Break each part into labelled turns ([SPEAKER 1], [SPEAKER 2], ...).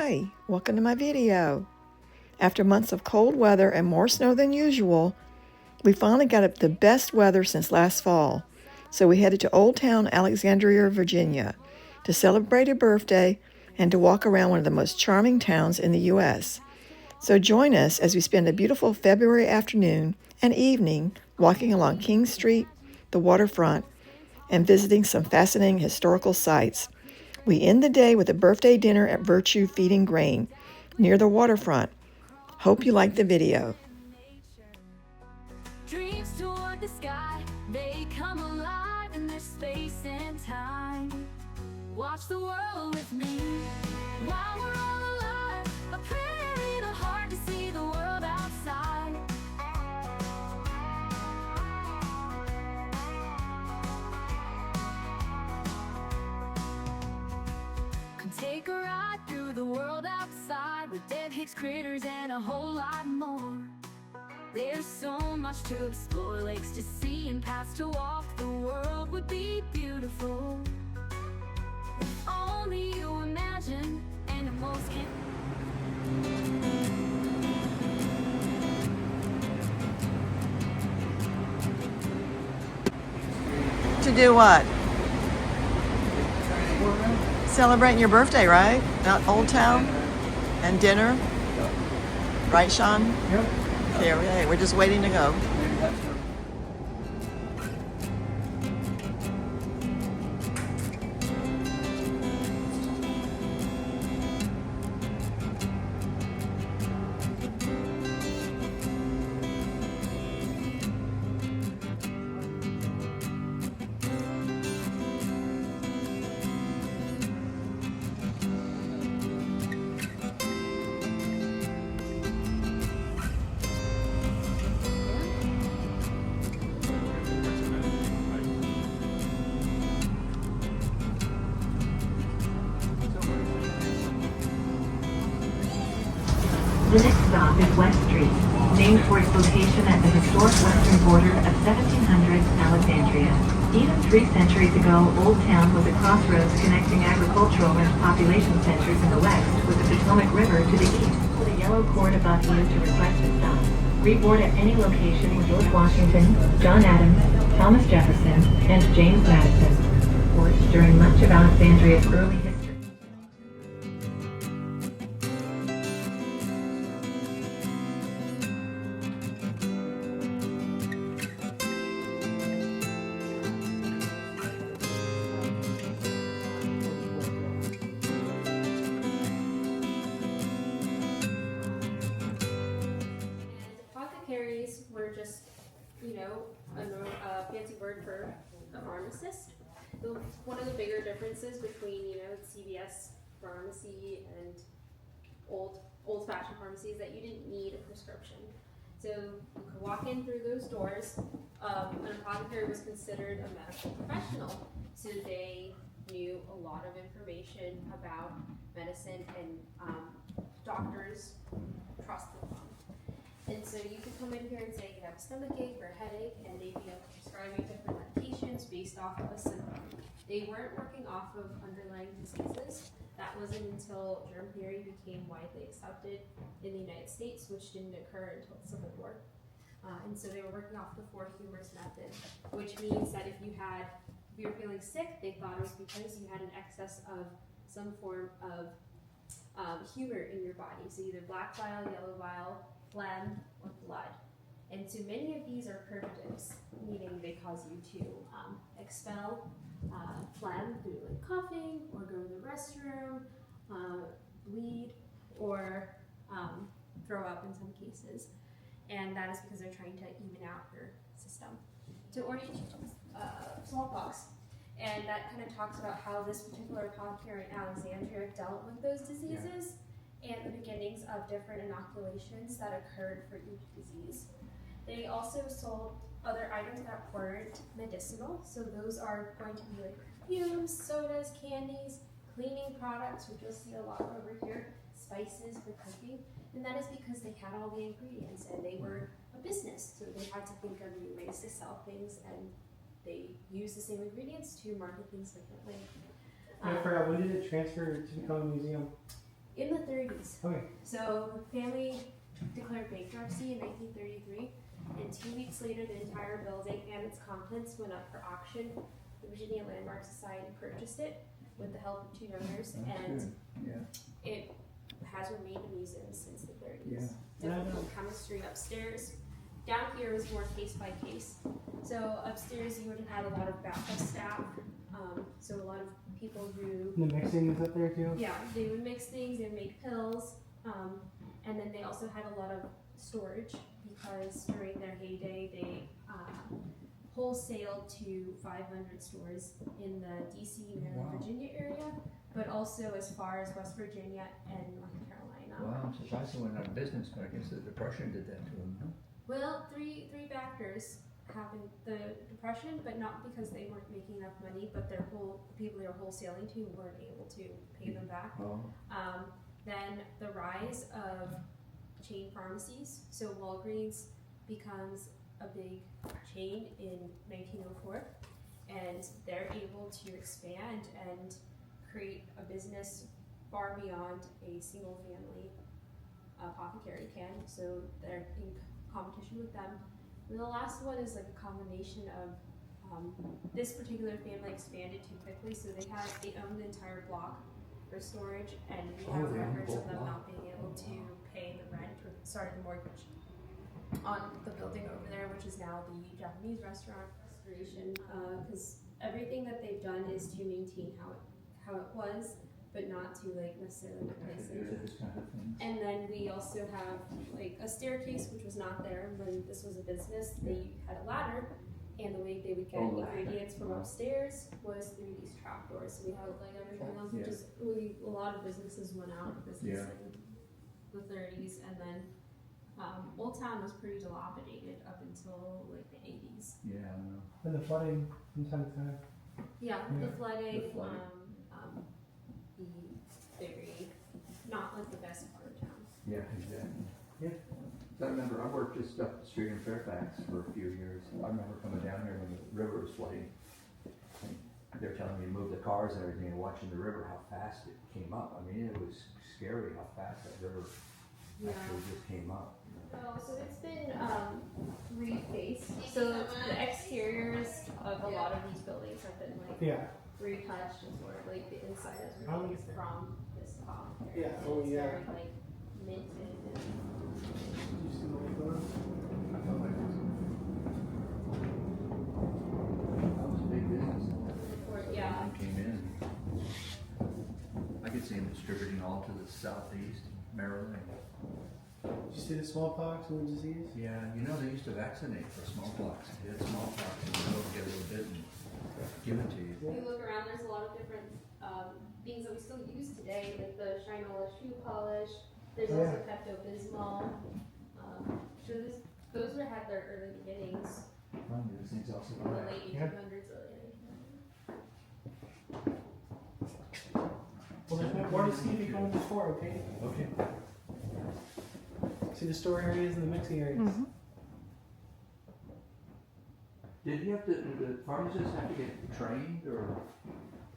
[SPEAKER 1] Hi, welcome to my video. After months of cold weather and more snow than usual, we finally got up the best weather since last fall. So we headed to Old Town Alexandria, Virginia to celebrate a birthday and to walk around one of the most charming towns in the U.S. So join us as we spend a beautiful February afternoon and evening walking along King Street, the waterfront, and visiting some fascinating historical sites. We end the day with a birthday dinner at Virtue Feeding Grain near the waterfront. Hope you like the video.
[SPEAKER 2] Dreams toward the sky, they come alive in their space and time. Watch the world with me while we're all alive. A prayer in a heart to see the world outside. Come take a ride through the world outside with dead Hicks critters and a whole lot more. There's so much to explore, lakes to see and paths to walk. The world would be beautiful if only you imagine, animals can.
[SPEAKER 1] To do what? Celebrating your birthday, right? Not Old Town? And dinner? Right, Sean?
[SPEAKER 3] Yep.
[SPEAKER 1] Here, we're just waiting to go.
[SPEAKER 4] The next stop is West Street, named for its location at the historic western border of 1700s Alexandria. Even 3 centuries ago, Old Town was a crossroads connecting agricultural and population centers in the west with the Potomac River to the east. With a yellow cord above you to request a stop. Reboard at any location with George Washington, John Adams, Thomas Jefferson, and James Madison. Ports during much of Alexandria's early history.
[SPEAKER 5] Apothecaries were just, a fancy word for a pharmacist. One of the bigger differences between, CVS pharmacy and old-fashioned pharmacy is that you didn't need a prescription. So you could walk in through those doors. An apothecary was considered a medical professional, so they knew a lot of information about medicine, and doctors trusted them. And so you could come in here and say you have a stomachache or a headache, and they'd be able to prescribe you different medications based off of a symptom. They weren't working off of underlying diseases. That wasn't until germ theory became widely accepted in the United States, which didn't occur until the Civil War. And so they were working off the 4 humors method, which means that if you were feeling sick, they thought it was because you had an excess of some form of humor in your body. So either black bile, yellow bile, phlegm, or blood. And so many of these are purgatives, meaning they cause you to expel phlegm through like coughing, or go to the restroom, bleed, or throw up in some cases. And that is because they're trying to even out your system. To orient you to smallpox. And that kind of talks about how this particular apothecary in Alexandria dealt with those diseases. And the beginnings of different inoculations that occurred for each disease. They also sold other items that weren't medicinal, so those are going to be like perfumes, sodas, candies, cleaning products, which you'll see a lot over here, spices for cooking, and that is because they had all the ingredients and they were a business, so they had to think of new ways to sell things, and they used the same ingredients to market things differently.
[SPEAKER 3] I forgot, when did it transfer to become a museum?
[SPEAKER 5] In the 30s.
[SPEAKER 3] Okay.
[SPEAKER 5] So the family declared bankruptcy in 1933, and 2 weeks later, the entire building and its contents went up for auction. The Virginia Landmark Society purchased it with the help of 2 donors, and it has remained a museum since the 30s. Different chemistry upstairs. Down here was more case by case. So upstairs, you would have had a lot of backup staff. So a lot of people who
[SPEAKER 3] The mixing is up there too?
[SPEAKER 5] yeah, they would mix things, they would make pills, and then they also had a lot of storage because during their heyday they wholesaled to 500 stores in the DC, Maryland, Virginia area, but also as far as West Virginia and North Carolina.
[SPEAKER 6] Wow, I'm surprised they went out of business, but I guess the Depression did that to them, huh?
[SPEAKER 5] Well, three backers happened the Depression, but not because they weren't making enough money, but the people they were wholesaling to weren't able to pay them back.
[SPEAKER 6] Oh.
[SPEAKER 5] Then the rise of chain pharmacies. So Walgreens becomes a big chain in 1904, and they're able to expand and create a business far beyond a single family apothecary can. So they're in competition with them. And the last one is like a combination of this particular family expanded too quickly, so they owned the entire block for storage, and we have records of them not being able to pay the rent or the mortgage on the building over there, which is now the Japanese restaurant restoration. Because everything that they've done is to maintain how it was, but not to like necessarily replace it. And then we also have like a staircase, which was not there when this was a business. They had a ladder, and the way they would get ingredients from upstairs was through these trapdoors. So we had like everything else, which is a lot of businesses went out of business in the 30s, and then Old Town was pretty dilapidated up until like the 80s.
[SPEAKER 6] Yeah, I know.
[SPEAKER 3] And the flooding from time to time.
[SPEAKER 5] Yeah, the flooding,
[SPEAKER 6] The flooding.
[SPEAKER 5] the very, not like the best part of town.
[SPEAKER 6] Yeah, exactly.
[SPEAKER 3] Yeah.
[SPEAKER 6] I remember, I worked just up the street in Fairfax for a few years. I remember coming down here when the river was flooding. And they're telling me to move the cars and everything, and watching the river, how fast it came up. I mean, it was scary how fast that river actually just came up.
[SPEAKER 5] Oh, so it's been refaced. So the exteriors of a lot of these buildings have been like retouched, and sort of like the inside is replaced from this top.
[SPEAKER 3] Yeah,
[SPEAKER 5] And
[SPEAKER 3] oh
[SPEAKER 5] it's
[SPEAKER 3] yeah.
[SPEAKER 5] very like minted.
[SPEAKER 3] You see the old photos?
[SPEAKER 6] I felt like that was a big business.
[SPEAKER 5] Yeah.
[SPEAKER 6] When they came in, I could see them distributing all to the southeast, Maryland.
[SPEAKER 3] Did you see the smallpox and the disease?
[SPEAKER 6] Yeah, you know, they used to vaccinate for smallpox. If you had smallpox, and you go get a little bit and give it to you.
[SPEAKER 5] If you look around, there's a lot of different things that we still use today, like the Shinola shoe polish. There's also Pepto-Bismol. So those had their early beginnings
[SPEAKER 6] Those things also
[SPEAKER 5] in the late 1800s, early 1900s.
[SPEAKER 3] Well, there's more to see if you come before, okay?
[SPEAKER 6] Okay.
[SPEAKER 3] See the store areas and the mixing areas.
[SPEAKER 1] Mm-hmm.
[SPEAKER 6] Did you have to, the pharmacists have to get trained, or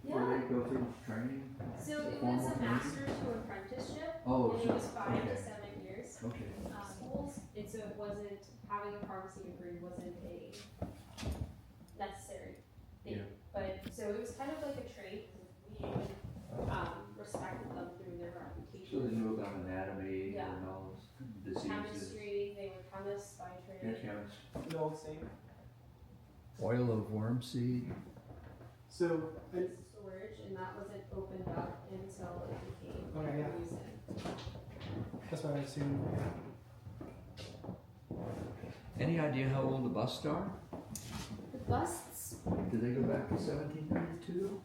[SPEAKER 5] Yeah.
[SPEAKER 6] they go through training?
[SPEAKER 5] So it was a master to apprenticeship,
[SPEAKER 6] Oh,
[SPEAKER 5] and it
[SPEAKER 6] so-
[SPEAKER 5] was 5 to
[SPEAKER 6] okay.
[SPEAKER 5] 7 years.
[SPEAKER 6] Okay.
[SPEAKER 5] Schools, and so it wasn't, having a pharmacy degree wasn't a necessary thing.
[SPEAKER 6] Yeah.
[SPEAKER 5] But, so it was kind of like a trade, we respected them through their reputation.
[SPEAKER 6] So they knew about anatomy
[SPEAKER 5] Yeah.
[SPEAKER 6] and all those diseases.
[SPEAKER 5] Chemistry, they were chemists by
[SPEAKER 6] Yeah,
[SPEAKER 5] trade.
[SPEAKER 6] chemists.
[SPEAKER 3] The old same.
[SPEAKER 6] Oil of worm seed.
[SPEAKER 3] So,
[SPEAKER 5] Storage, and that wasn't opened up until it became
[SPEAKER 3] Okay, yeah.
[SPEAKER 5] a museum.
[SPEAKER 3] that's what I assumed.
[SPEAKER 6] Any idea how old the busts are?
[SPEAKER 5] The busts?
[SPEAKER 6] Do they go back to 1792?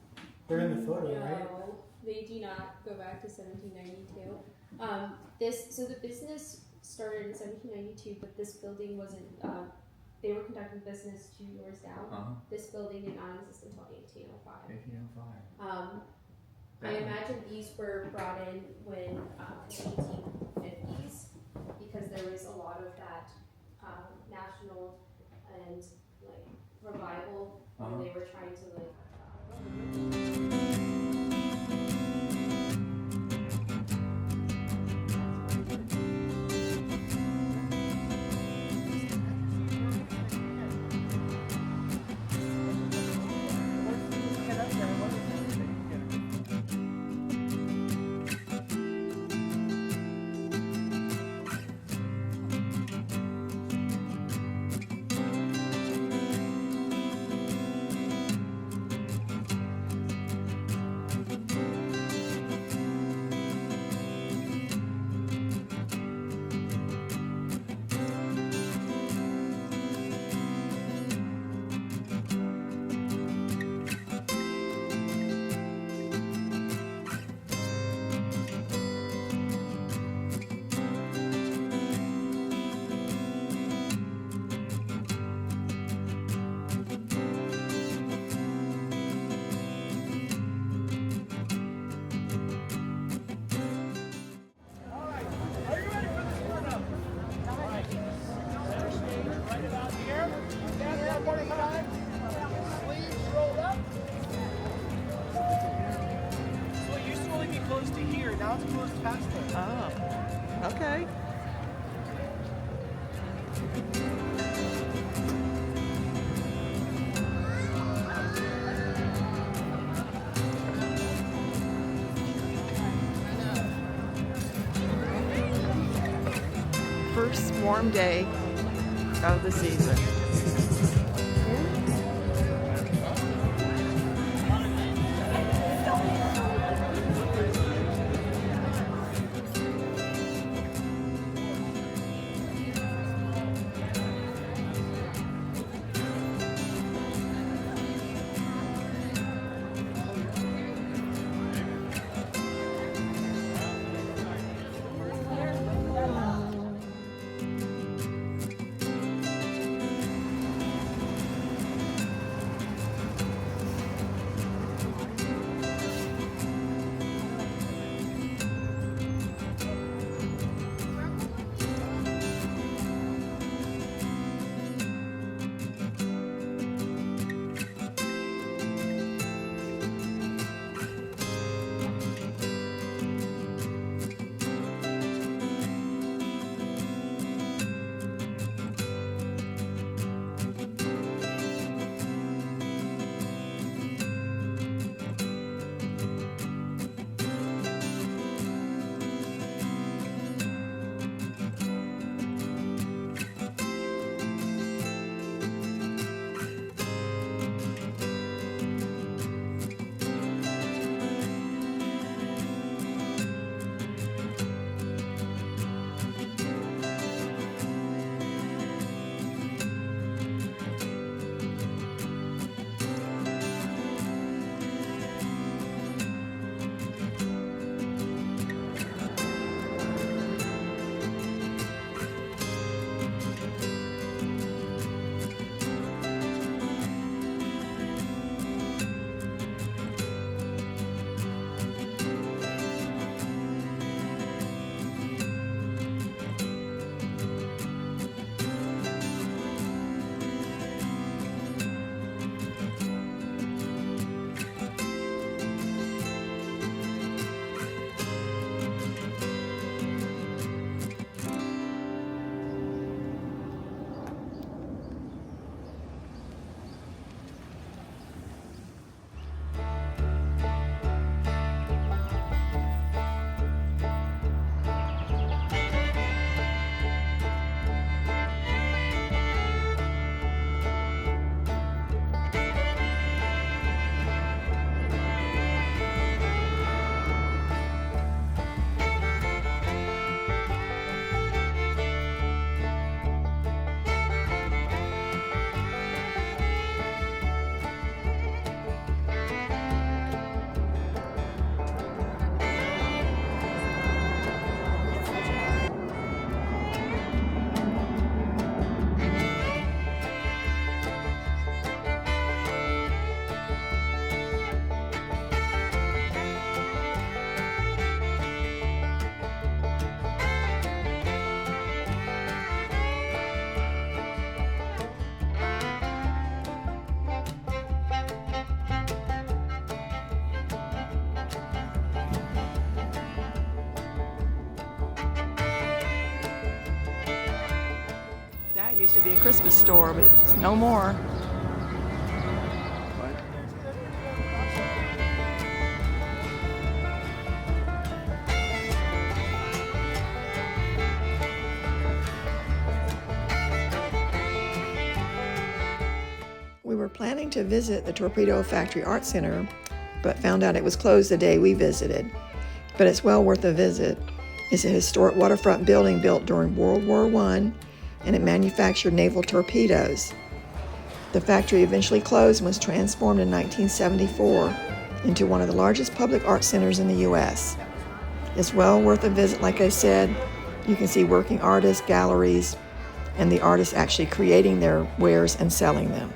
[SPEAKER 3] They're in the photo, right?
[SPEAKER 5] No, they do not go back to 1792. So the business started in 1792, but this building wasn't, they were conducting business 2 doors down. This building did not exist until 1805.
[SPEAKER 6] 1805.
[SPEAKER 5] I imagine these were brought in when, in the 1850s, because there was a lot of that, national and like revival, where they were trying to like,
[SPEAKER 3] now it's closed past it.
[SPEAKER 1] Oh, okay. First warm day of the season. Used to be a Christmas store, but it's no more. We were planning to visit the Torpedo Factory Art Center, but found out it was closed the day we visited. But it's well worth a visit. It's a historic waterfront building built during World War I, and it manufactured naval torpedoes. The factory eventually closed and was transformed in 1974 into one of the largest public art centers in the U.S. It's well worth a visit. Like I said, you can see working artists, galleries, and the artists actually creating their wares and selling them.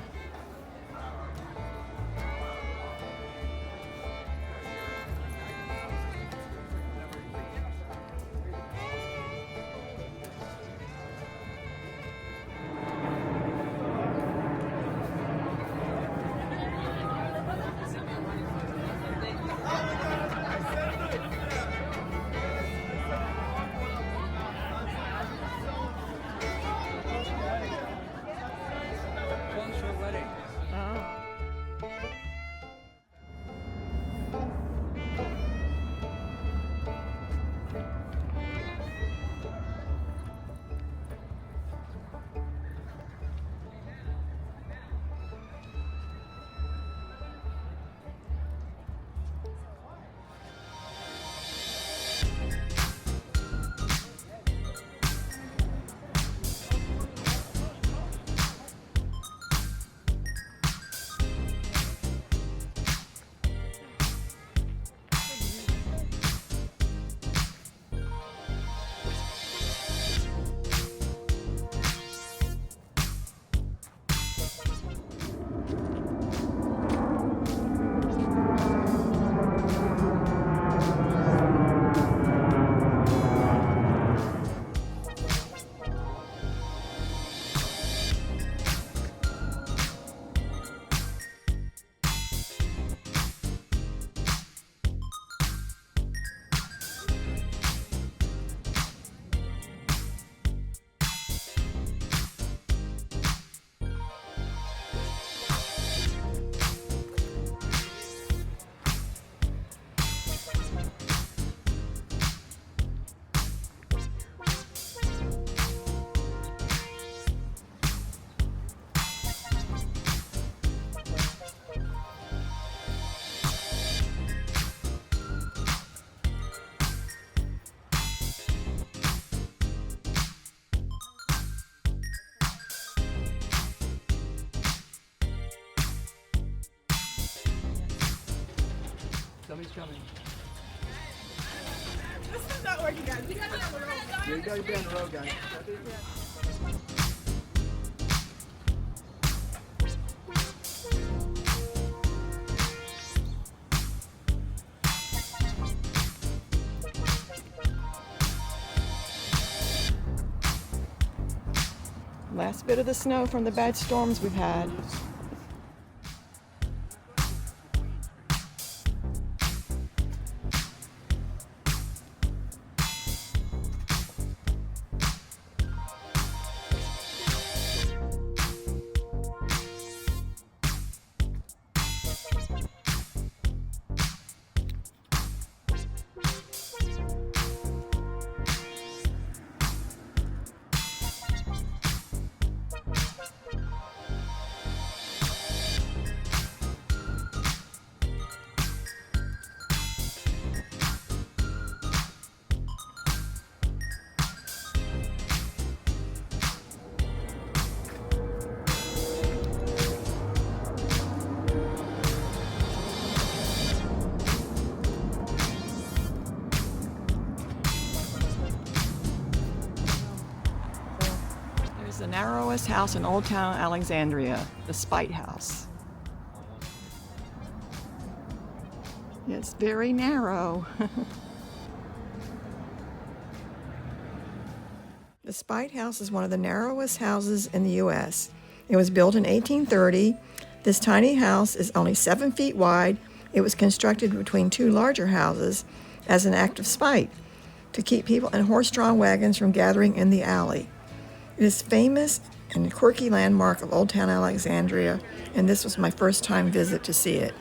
[SPEAKER 1] He's coming.
[SPEAKER 7] This is not working, guys. You gotta be on the road.
[SPEAKER 1] Yeah, you gotta be on the road, guys. Last bit of the snow from the bad storms we've had. The narrowest house in Old Town Alexandria, the Spite House. It's very narrow. The Spite House is one of the narrowest houses in the U.S. It was built in 1830. This tiny house is only 7 feet wide. It was constructed between two larger houses as an act of spite to keep people in horse-drawn wagons from gathering in the alley. It is famous and a quirky landmark of Old Town Alexandria, and this was my first time visit to see it.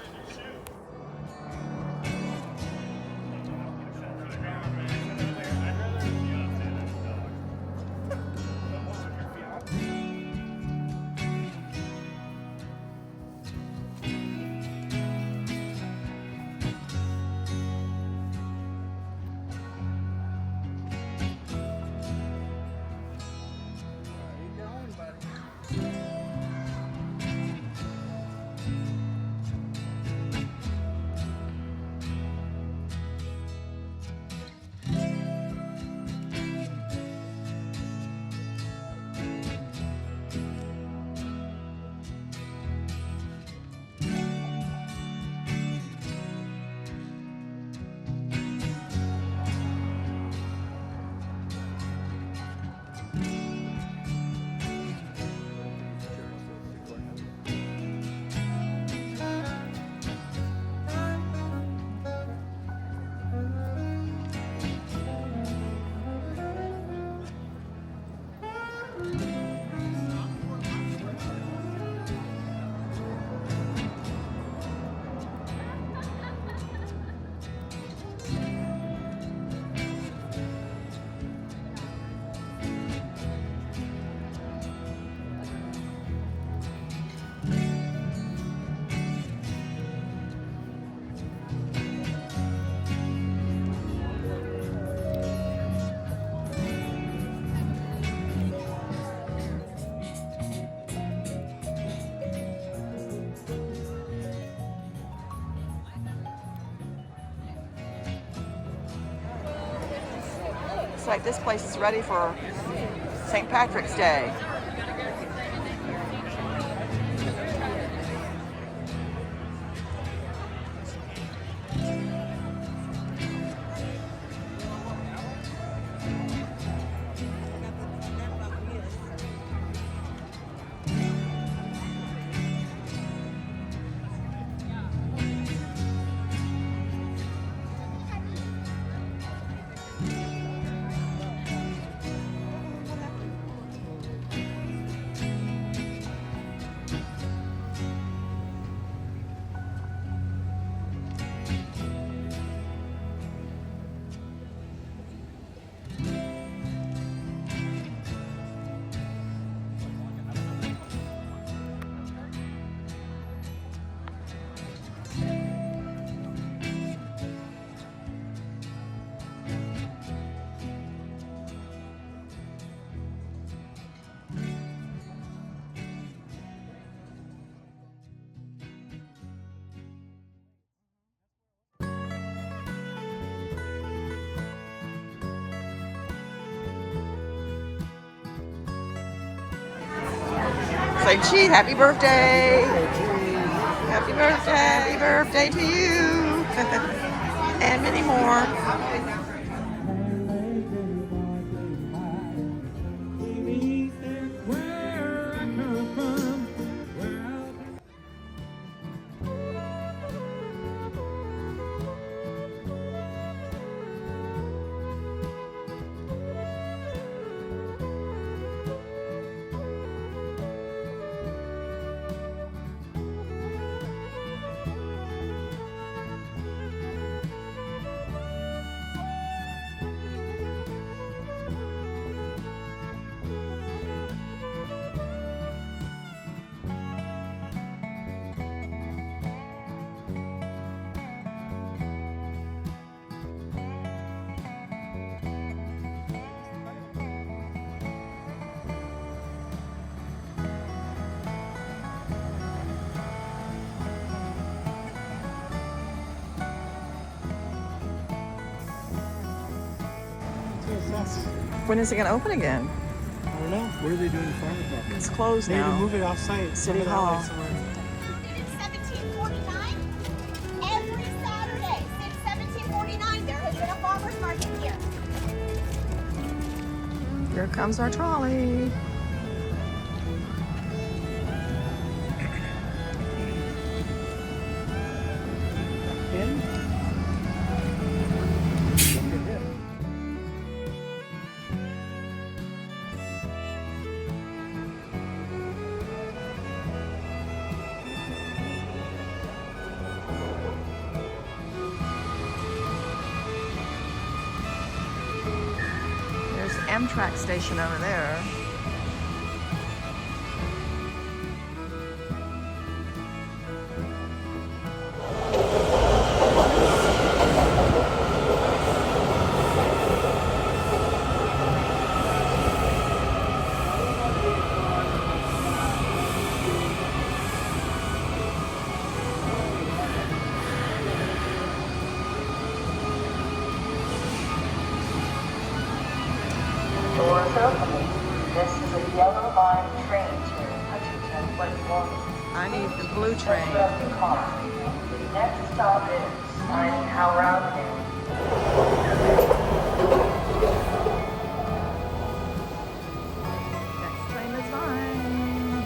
[SPEAKER 1] Like this place is ready for St. Patrick's Day. say, gee, happy birthday. Happy birthday. Happy birthday to you. And many more. When is it going to open again?
[SPEAKER 3] I don't know. What are they doing in the farmer's market?
[SPEAKER 1] It's closed
[SPEAKER 3] They need to
[SPEAKER 1] now.
[SPEAKER 3] move it off-site.
[SPEAKER 1] City
[SPEAKER 3] Move it
[SPEAKER 1] Hall.
[SPEAKER 3] out somewhere.
[SPEAKER 8] 1749 every Saturday since 1749 there has been a farmer's market here.
[SPEAKER 1] Here comes our trolley.
[SPEAKER 3] In?
[SPEAKER 1] There's Amtrak station over there.
[SPEAKER 9] Doors opening. This is a yellow line train to Hutchinson, Westmore.
[SPEAKER 1] I need the blue train.
[SPEAKER 9] The car. The next stop is Eisenhower Avenue.
[SPEAKER 1] Next train is mine.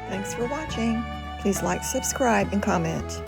[SPEAKER 1] Thanks for watching. Please like, subscribe, and comment.